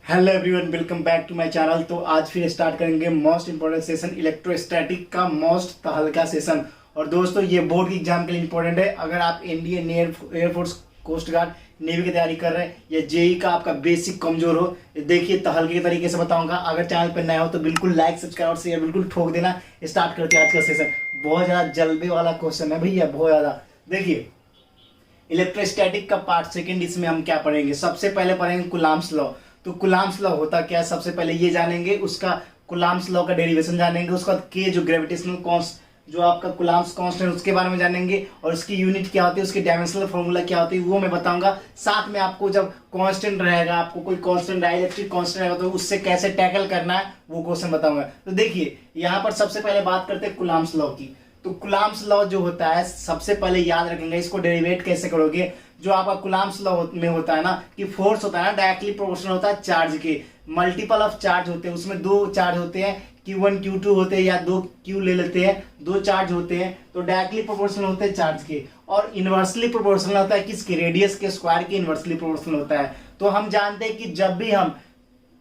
Hello everyone, welcome back to my channel. तो आज फिर स्टार्ट करेंगे मोस्ट इंपोर्टेंट सेशन इलेक्ट्रोस्टैटिक का मोस्ट हल्का सेशन। और दोस्तों ये बोर्ड की एग्जाम के लिए इंपॉर्टेंट है। अगर आप Indian air force, coast guard, navy की तैयारी कर रहे हैं या जेई का आपका बेसिक कमजोर हो, देखिए तो हल्के तरीके से बताऊंगा। अगर चैनल पर नया हो तो बिल्कुल लाइक, सब्सक्राइब और शेयर बिल्कुल ठोक देना। स्टार्ट करते हैं आज का सेशन। बहुत ज्यादा जल्दी वाला क्वेश्चन है भैया, बहुत ज्यादा। देखिए इलेक्ट्रोस्टैटिक का पार्ट सेकंड, इसमें हम क्या पढ़ेंगे? सबसे पहले पढ़ेंगे कुलाम्स लॉ। तो कुलाम्स लॉ होता क्या है, सबसे पहले ये जानेंगे। उसका कुलाम्स लॉ का डेरिवेशन जानेंगे। उसका के जो ग्रेविटेशनल कॉन्स्ट, जो आपका कुलाम्स कांस्टेंट, उसके बारे में जानेंगे। और उसकी यूनिट क्या होती है, उसकी डायमेंशनल फॉर्मूला क्या होती है, वो मैं बताऊंगा। साथ में आपको जब कांस्टेंट रहेगा, आपको कोई कांस्टेंट डाइलेक्ट्रिक कांस्टेंट रहेगा, तो उससे कैसे टैकल करना है वो क्वेश्चन बताऊंगा। तो देखिए यहाँ पर सबसे पहले बात करते हैं कुलाम्स लॉ की। तो कुलाम्स लॉ जो होता है, सबसे पहले याद रखेंगे इसको डेरिवेट कैसे करोगे। जो आपका कुलाम्स लॉ में होता है ना, कि फोर्स होता है ना डायरेक्टली प्रोपोर्शनल होता है चार्ज के। मल्टीपल ऑफ चार्ज होते हैं, उसमें दो चार्ज होते हैं, Q1 Q2 होते हैं, या दो Q ले लेते हैं, दो चार्ज होते हैं। तो डायरेक्टली प्रोपोर्शनल होते हैं चार्ज के। और इनवर्सली प्रोपोर्शनल होता है किसके? रेडियस के स्क्वायर के इनवर्सली प्रोपोर्शनल होता है। तो हम जानते हैं कि जब भी हम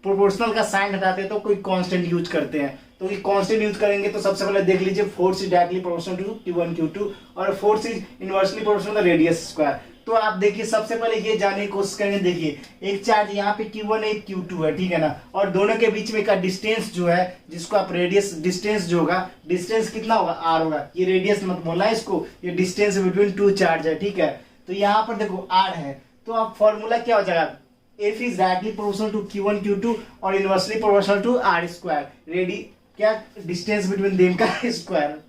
प्रोपोर्शनल का साइन हटाते हैं तो कोई कांस्टेंट यूज करते हैं। तो ये कांस्टेंट यूज करेंगे तो सबसे पहले देख लीजिए, force is directly proportional to Q1 Q2 और force is inversely proportional to radius square. तो आप देखिए सबसे पहले ये जानने की कोशिश करेंगे। देखिए एक चार्ज यहाँ पे Q1 है, एक Q2 है, ठीक है ना। और दोनों के बीच में का डिस्टेंस जो है, जिसको आप रेडियस डिस्टेंस जो होगा, डिस्टेंस कितना होगा? R होगा। ये रेडियस मत बोलना है इसको, ये डिस्टेंस बिटवीन टू चार्ज है, ठीक है। तो यहाँ पर देखो R है, तो अब फॉर्मूला क्या हो जाएगा? F is directly proportional to Q1 Q2 और inversely proportional to R square, रेडी क्या डिस्टेंस बिटवीन देम का स्क्वायर।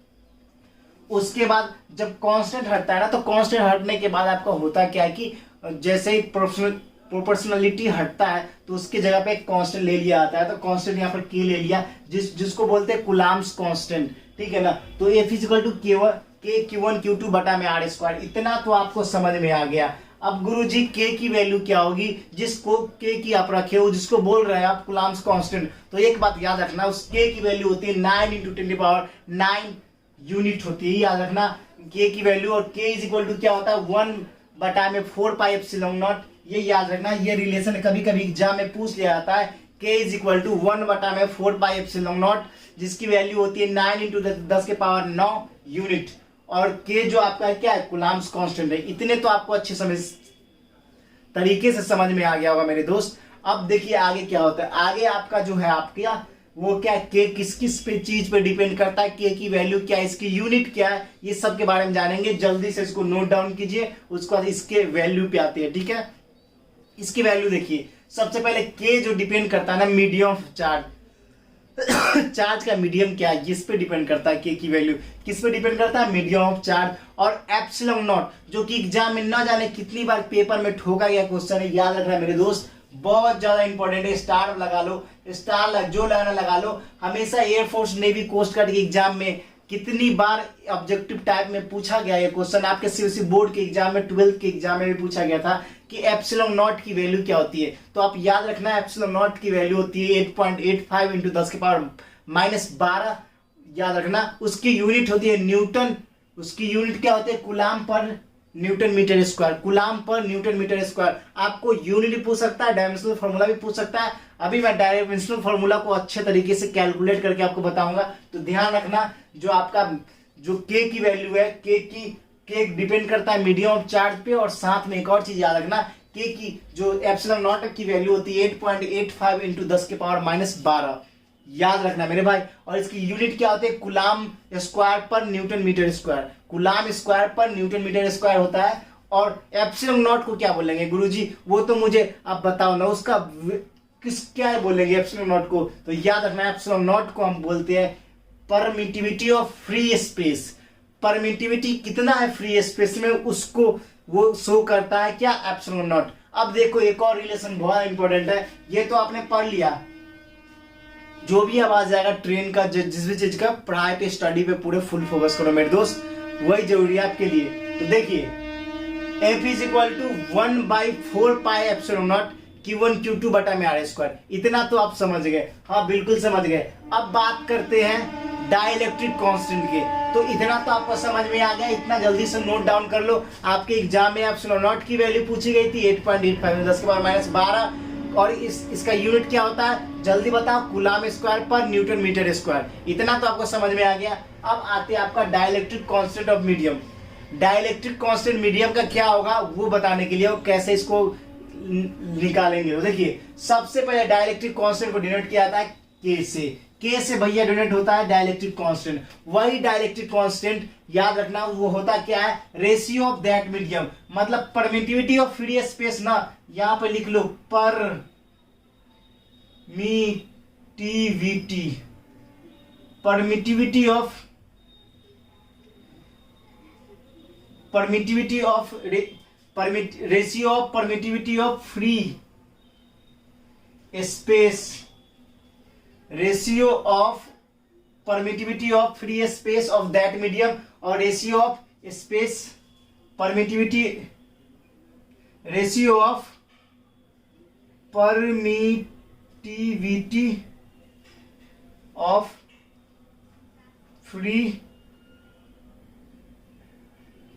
उसके बाद जब कांस्टेंट हटता है ना, तो कांस्टेंट हटने के बाद आपका होता क्या है कि जैसे ही प्रोपोर्शनलिटी हटता है तो उसकी जगह पे एक कांस्टेंट ले लिया आता है। तो कांस्टेंट यहाँ पर के ले लिया, जिसको बोलते हैं कुलाम्स कांस्टेंट, ठीक है ना। तो F equal to Q1 Q2 बटा में R स्क्वायर। इतना तो आपको समझ में आ गया। अब गुरुजी के की वैल्यू क्या होगी? जिसको के की आप रखे हो, जिसको बोल रहे हैं आप कुलाम्स कांस्टेंट, तो एक बात याद रखना, उस के की वैल्यू होती है 9 × 10⁹ यूनिट होती है, याद रखना के की वैल्यू। और के इज इक्वल टू क्या होता है? 1 बटा में 4πε0। ये याद रखना, ये रिलेशन कभी कभी एग्जाम में पूछ लिया जाता है। के इज इक्वल टू 1 बटा में 4πε0, जिसकी वैल्यू होती है 9 × 10⁹ यूनिट। और के जो आपका है क्या है? कुलाम्स कांस्टेंट है। इतने तो आपको अच्छे तरीके से समझ में आ गया होगा मेरे दोस्त। अब देखिए आगे क्या होता है। आगे आपका जो है आपका वो क्या है, के किस किस पे चीज पे डिपेंड करता है, के की वैल्यू क्या है, इसकी यूनिट क्या है, ये सब के बारे में जानेंगे। जल्दी से इसको नोट डाउन कीजिए, उसके बाद इसके वैल्यू पे आते हैं, ठीक है। इसकी वैल्यू देखिए, सबसे पहले के जो डिपेंड करता है ना, मीडियम ऑफ चार्ज चार्ज का मीडियम क्या है, इस पे डिपेंड करता है। के की वैल्यू किस पे डिपेंड करता है? Medium of charge. और एप्सिलॉन नॉट, जो कि एग्जाम में ना जाने कितनी बार पेपर में ठोका गया क्वेश्चन है, याद रखना मेरे दोस्त, बहुत ज्यादा इंपॉर्टेंट है। स्टार लगा लो, स्टार जो लगाना लगा लो। हमेशा एयरफोर्स, नेवी, कोस्ट गार्ड के एग्जाम में कितनी बार ऑब्जेक्टिव टाइप में पूछा गया ये क्वेश्चन। आपके सीबीएसई बोर्ड के एग्जाम में, 12th के एग्जाम में भी पूछा गया था कि एप्सिलॉन नॉट की वैल्यू क्या होती है। तो आप याद रखना, एप्सिलॉन नॉट की वैल्यू होती है 8.85 × 10⁻⁻12। याद रखना, उसकी यूनिट होती है न्यूटन। उसकी यूनिट क्या होती है? कूलाम पर न्यूटन मीटर स्क्वायर। कूलाम पर न्यूटन मीटर स्क्वायर। आपको यूनिट पूछ सकता है, डायमेंशनल फॉर्मूला भी पूछ सकता है। अभी मैं डायमेंशनल फॉर्मूला को अच्छे तरीके से कैलकुलेट करके आपको बताऊंगा। तो ध्यान रखना, जो आपका जो के की वैल्यू है, के डिपेंड करता है मीडियम ऑफ चार्ज पे। और साथ में एक और चीज याद रखना, के की जो एप्सिलॉन नॉट की वैल्यू होती है 8.85 × 10⁻12। याद रखना मेरे भाई। और इसकी यूनिट क्या होती है? कूलाम स्क्वायर पर newton metre square. Coulomb square पर न्यूटन मीटर स्क्वायर होता है। और एप्सिलॉन नॉट को क्या बोलेंगे गुरुजी? वो तो मुझे आप बताओ ना, उसका क्या बोलेंगे एप्सिलॉन नॉट को? तो याद रखना, एप्सिलॉन नॉट को हम बोलते हैं permittivity of free space. Permittivity कितना है फ्री स्पेस में, उसको वो शो करता है क्या? Epsilon not. अब देखो एक और रिलेशन बहुत इंपॉर्टेंट है, ये तो आपने पढ़ लिया। जो भी आवाज आएगा ट्रेन का, जिस भी चीज का, पढ़ाई पे, स्टडी पे पूरे फुल फोकस करो मेरे दोस्त, वही जरूरी है आपके लिए। तो देखिए F is equal to 1/4πε0 Q1 Q2 बटा में R स्क्वायर। इतना तो आप समझ गए, हाँ बिल्कुल समझ गए। अब बात करते हैं डाइलेक्ट्रिक कांस्टेंट के। तो इतना तो आपको समझ में आ गया, इतना जल्दी से नोट डाउन कर लो। आपके एग्जाम में एप्सिलॉन नॉट की वैल्यू पूछी गई थी 8.85 × 10⁻12। और इसका यूनिट क्या होता है जल्दी बताओ, कूलाम स्क्वायर पर न्यूटन मीटर स्क्वायर। इतना तो आपको समझ में आ गया। अब आते हैं आपका dielectric constant of medium. Dielectric constant medium का क्या होगा वो बताने के लिए और कैसे इसको निकालेंगे। तो देखिए सबसे पहले डाइलेक्ट्रिक कांस्टेंट को डिनोट किया जाता है के से। के से भैया डिनोट होता है डाइलेक्ट्रिक कांस्टेंट। वही डाइलेक्ट्रिक कांस्टेंट याद रखना वो होता क्या है, रेशियो ऑफ दैट मीडियम, मतलब परमिटिविटी ऑफ फ्री स्पेस ना, यहां पे लिख लो permittivity, permittivity of ratio of permittivity of free space, ratio of permittivity of free space of that medium और ratio of space permittivity, ratio of permittivity of free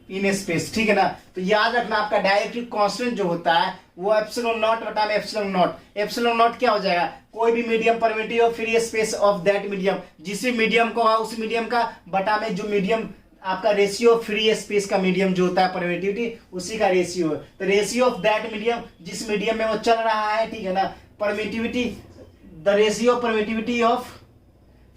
in space. ठीक है ना। तो याद रखना आपका डाइलेक्ट्रिक कांस्टेंट जो होता है वो एप्सिलॉन नॉट बटा में एप्सिलॉन नॉट। एप्सिलॉन नॉट क्या हो जाएगा, कोई भी medium primitive of free space of that medium, जिस मीडियम को होगा उस मीडियम का बटा में जो मीडियम आपका रेशियो ऑफ फ्री स्पेस का मीडियम जो होता है परमिटिविटी उसी का रेशियो है। तो रेशियो ऑफ दैट मीडियम जिस मीडियम में वो चल रहा है, ठीक है ना, permittivity the ratio of permittivity of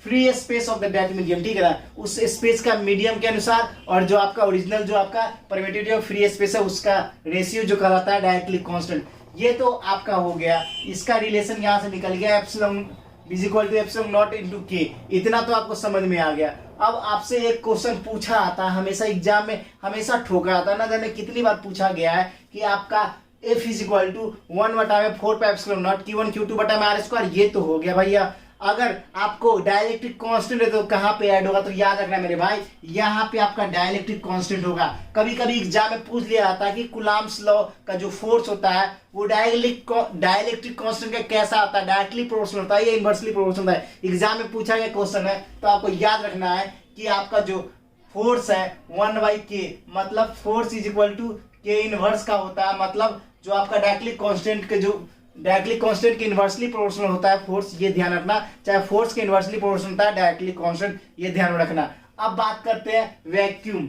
free space of the that medium, ठीक है ना, उस स्पेस का मीडियम के अनुसार, और जो आपका ओरिजिनल जो आपका परमिटिविटी ऑफ फ्री स्पेस है उसका रेशियो जो कहलाता है डायरेक्टली कांस्टेंट। ये तो आपका हो गया, इसका रिलेशन यहां से निकल गया, epsilon is equal to epsilon not into K. इतना तो आपको समझ में आ गया। अब आपसे एक क्वेश्चन पूछा आता है हमेशा एग्जाम में, हमेशा ठोका आता है, ना जाने कितनी बार पूछा गया है कि आपका एफ इज इक्वल टू 1 बटा में 4 pi epsilon not Q1 Q2 बटा में आर स्क्वायर। ये तो हो गया भैया। अगर आपको डाइलेक्ट्रिक कांस्टेंट है तो कहां पे ऐड होगा, तो याद रखना मेरे भाई यहां पे आपका डाइलेक्ट्रिक कांस्टेंट होगा। कभी कभी एग्जाम में पूछ लिया जाता है कि कूलम्ब्स लॉ का जो फोर्स होता है वो डाइलेक्ट्रिक कांस्टेंट का कैसा आता है, डायरेक्टली प्रोपोर्शनल होता है या इनवर्सली प्रोपोर्शनल होता है। एग्जाम में पूछा गया क्वेश्चन है, तो आपको याद रखना है कि आपका जो फोर्स है 1/k, मतलब फोर्स इज इक्वल टू के इनवर्स का होता है, मतलब जो आपका डायरेक्टली कांस्टेंट के जो डायरेक्टली कांस्टेंट के इनवर्सली प्रोपोर्शनल होता है फोर्स, ये ध्यान रखना। चाहे फोर्स के इनवर्सली प्रोपोर्शनल होता है डायरेक्टली कांस्टेंट, ये ध्यान में रखना। अब बात करते हैं वैक्यूम।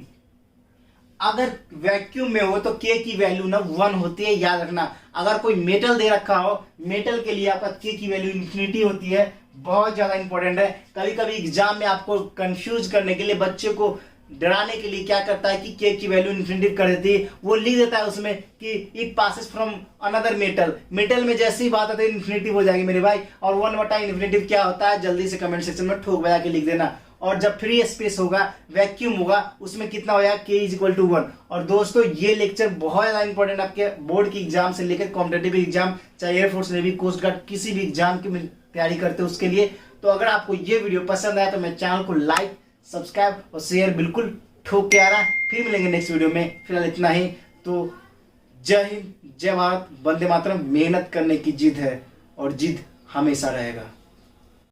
अगर वैक्यूम में हो तो के की वैल्यू ना 1 होती है, याद रखना। अगर कोई मेटल दे रखा हो, मेटल के लिए आपका के की वैल्यू इंफिनिटी होती है, बहुत ज्यादा इंपॉर्टेंट है। कभी कभी एग्जाम में आपको कंफ्यूज करने के लिए, बच्चे को डराने के लिए क्या करता है कि के की वैल्यू इन्फिनिटी कर देती है, वो लिख देता है उसमें कि it passes from another metal. Metal में जैसी ही बात आती है इन्फिनिटी हो जाएगी मेरे भाई। और 1 बटा इन्फिनिटी क्या होता है, जल्दी से कमेंट सेक्शन में ठोक बजा के लिख देना। और जब फ्री स्पेस होगा, वैक्यूम होगा, उसमें कितना हो जाएगा, के इज इक्वल टू 1। और दोस्तों ये लेक्चर बहुत ज्यादा इंपॉर्टेंट आपके बोर्ड की एग्जाम से लेकर कॉम्पिटेटिव एग्जाम, चाहे एयरफोर्स, नेवी, कोस्ट गार्ड, किसी भी एग्जाम की तैयारी करते हो उसके लिए। तो अगर आपको ये वीडियो पसंद आया तो मेरे चैनल को लाइक, सब्सक्राइब और शेयर बिल्कुल ठोक के आ रहा। फिर मिलेंगे नेक्स्ट वीडियो में, फिलहाल इतना ही। तो जय हिंद, जय भारत, वंदे मातरम। मेहनत करने की जिद है और जिद हमेशा रहेगा।